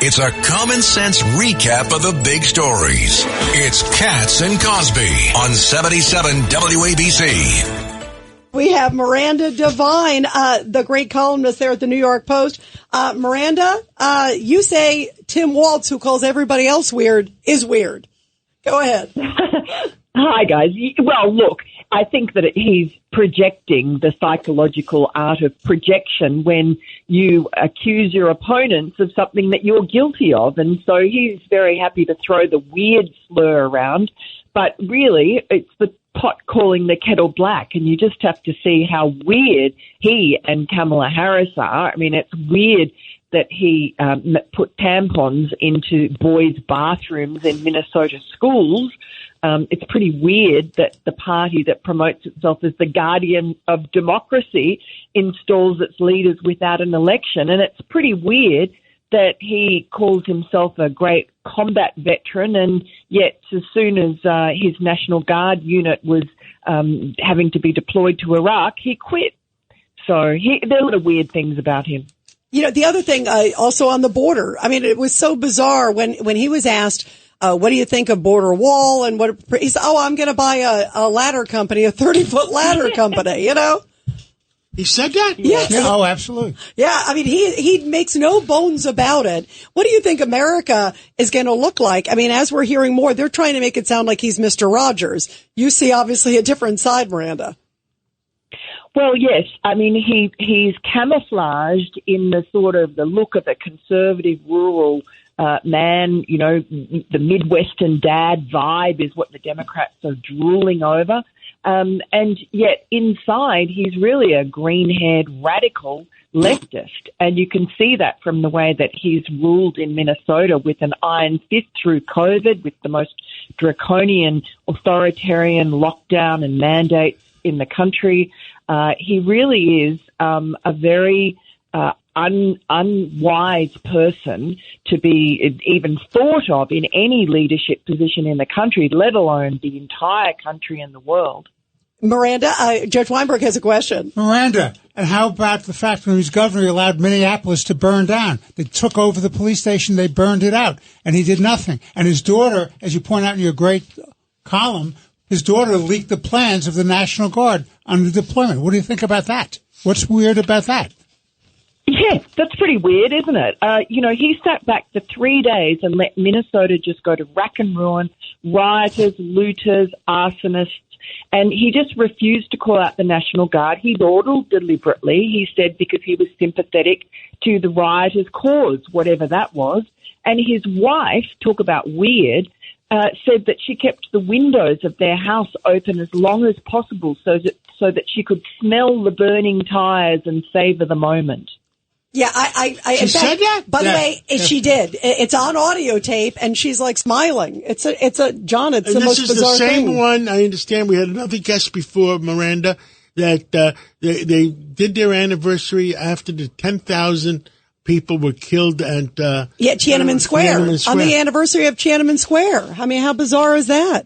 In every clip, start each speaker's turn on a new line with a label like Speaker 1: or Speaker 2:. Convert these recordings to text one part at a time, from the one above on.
Speaker 1: It's a common sense recap of the big stories. It's Katz and Cosby on 77 WABC.
Speaker 2: We have Miranda Devine, the great columnist there at the New York Post. Miranda, you say Tim Walz, who calls everybody else weird, is weird. Go ahead.
Speaker 3: Hi, guys. Well, look, I think that he's projecting the psychological art of projection when you accuse your opponents of something that you're guilty of. And so he's very happy to throw the weird slur around. But really, it's the pot calling the kettle black. And you just have to see how weird he and Kamala Harris are. I mean, it's weird that he put tampons into boys' bathrooms in Minnesota schools. It's pretty weird that the party that promotes itself as the guardian of democracy installs its leaders without an election. And it's pretty weird that he calls himself a great combat veteran, and yet as soon as his National Guard unit was having to be deployed to Iraq, he quit. So there are a lot of weird things about him.
Speaker 2: You know, the other thing, also on the border, I mean, it was so bizarre when he was asked, what do you think of border wall? And he said, I'm going to buy a ladder company, a 30-foot ladder company, you know?
Speaker 4: He said that?
Speaker 2: Yes.
Speaker 4: Yeah, oh, absolutely.
Speaker 2: Yeah, I mean, he makes no bones about it. What do you think America is going to look like? I mean, as we're hearing more, they're trying to make it sound like he's Mr. Rogers. You see, obviously, a different side, Miranda.
Speaker 3: Well, yes. I mean, he's camouflaged in the sort of the look of a conservative rural man. You know, the Midwestern dad vibe is what the Democrats are drooling over. And yet inside, he's really a green-haired radical leftist. And you can see that from the way that he's ruled in Minnesota with an iron fist through COVID, with the most draconian authoritarian lockdown and mandates in the country. He really is a very unwise person to be even thought of in any leadership position in the country, let alone the entire country and the world.
Speaker 2: Miranda, Judge Weinberg has a question.
Speaker 4: Miranda, and how about the fact when he was governor, he allowed Minneapolis to burn down? They took over the police station, they burned it out, and he did nothing. And his daughter, as you point out in your great column, his daughter leaked the plans of the National Guard on the deployment. What do you think about that? What's weird about that?
Speaker 3: Yeah, that's pretty weird, isn't it? He sat back for 3 days and let Minnesota just go to rack and ruin, rioters, looters, arsonists, and he just refused to call out the National Guard. He dawdled deliberately, he said, because he was sympathetic to the rioters' cause, whatever that was. And his wife, talk about weird, said that she kept the windows of their house open as long as possible so that she could smell the burning tires and savor the moment.
Speaker 2: Yeah,
Speaker 4: she said that?
Speaker 2: By the way, she did. It's on audio tape, and she's like smiling. It's the most bizarre thing.
Speaker 4: And this is the same one. I understand we had another guest before, Miranda, that they did their anniversary after the 10,000 people were killed at
Speaker 2: Tiananmen Square. On the anniversary of Tiananmen Square. I mean, how bizarre is that?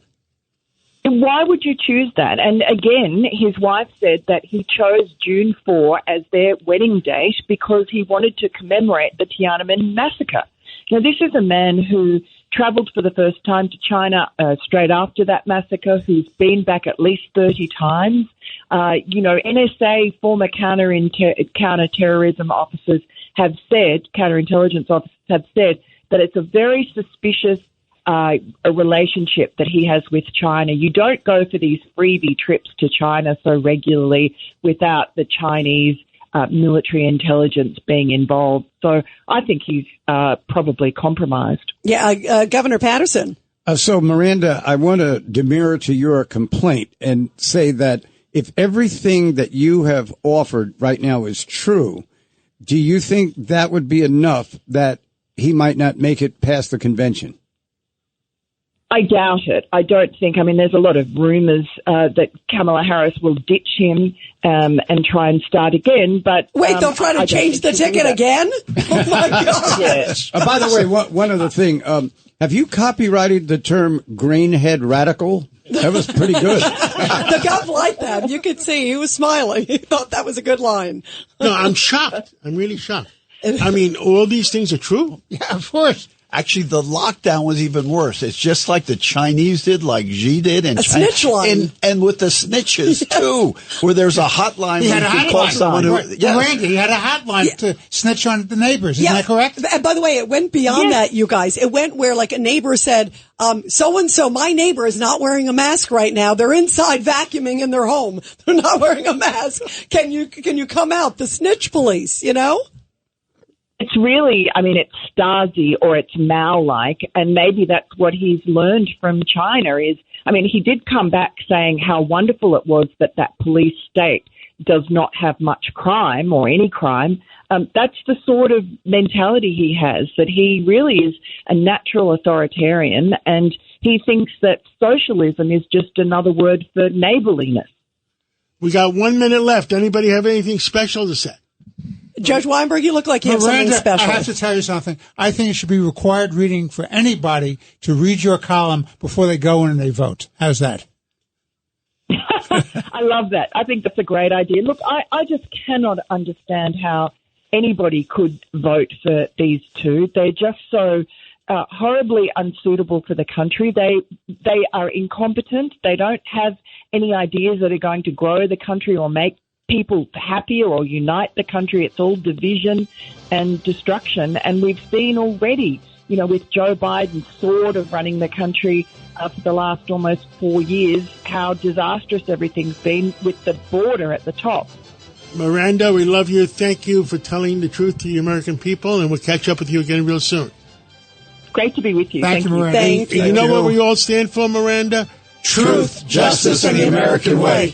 Speaker 3: Why would you choose that? And again, his wife said that he chose June 4 as their wedding date because he wanted to commemorate the Tiananmen massacre. Now, this is a man who traveled for the first time to China straight after that massacre, who's been back at least 30 times. NSA, former counterterrorism officers have said, counterintelligence officers have said, that it's a very suspicious a relationship that he has with China. You don't go for these freebie trips to China so regularly without the Chinese military intelligence being involved. So I think he's probably compromised.
Speaker 2: Yeah, Governor Patterson.
Speaker 5: So, Miranda, I want to demur to your complaint and say that if everything that you have offered right now is true, do you think that would be enough that he might not make it past the convention?
Speaker 3: I doubt it. I don't think. I mean, there's a lot of rumors that Kamala Harris will ditch him and try and start again. But
Speaker 2: wait, they'll try to change the ticket again? Oh my gosh!
Speaker 3: Yes.
Speaker 5: By the way, one other thing: have you copyrighted the term "grain-head radical"? That was pretty good.
Speaker 2: The gov liked that. You could see he was smiling. He thought that was a good line.
Speaker 4: No, I'm shocked. I'm really shocked.
Speaker 6: I mean, all these things are true.
Speaker 4: Yeah, of course.
Speaker 7: Actually, the lockdown was even worse. It's just like the Chinese did, like Xi did. And
Speaker 2: a snitch line.
Speaker 7: And with the snitches, too, where there's a hotline
Speaker 4: He
Speaker 7: where
Speaker 4: had
Speaker 7: you
Speaker 4: a
Speaker 7: can call
Speaker 4: hotline.
Speaker 7: someone who...
Speaker 4: Right. Randy, he had a hotline to snitch on the neighbors. Isn't that correct?
Speaker 2: And by the way, it went beyond that, you guys. It went where, like, a neighbor said, so-and-so, my neighbor is not wearing a mask right now. They're inside vacuuming in their home. They're not wearing a mask. Can you come out? The snitch police, you know?
Speaker 3: It's really, I mean, it's Stasi or it's Mao-like, and maybe that's what he's learned from China is, I mean, he did come back saying how wonderful it was that police state does not have much crime or any crime. That's the sort of mentality he has, that he really is a natural authoritarian, and he thinks that socialism is just another word for neighborliness.
Speaker 6: We got 1 minute left. Anybody have anything special to say?
Speaker 2: Judge Weinberg, you look like you have something special.
Speaker 4: I have to tell you something. I think it should be required reading for anybody to read your column before they go in and they vote. How's that?
Speaker 3: I love that. I think that's a great idea. Look, I just cannot understand how anybody could vote for these two. They're just so horribly unsuitable for the country. They are incompetent. They don't have any ideas that are going to grow the country or make people happier or unite the country. It's all division and destruction. And we've seen already, you know, with Joe Biden sort of running the country for the last almost 4 years, how disastrous everything's been with the border at the top.
Speaker 6: Miranda, we love you. Thank you for telling the truth to the American people, and we'll catch up with you again real soon.
Speaker 3: Great to be with you.
Speaker 4: Thank you, Miranda.
Speaker 2: Thank you.
Speaker 6: You know what we all stand for, Miranda?
Speaker 7: Truth, justice, and the American way.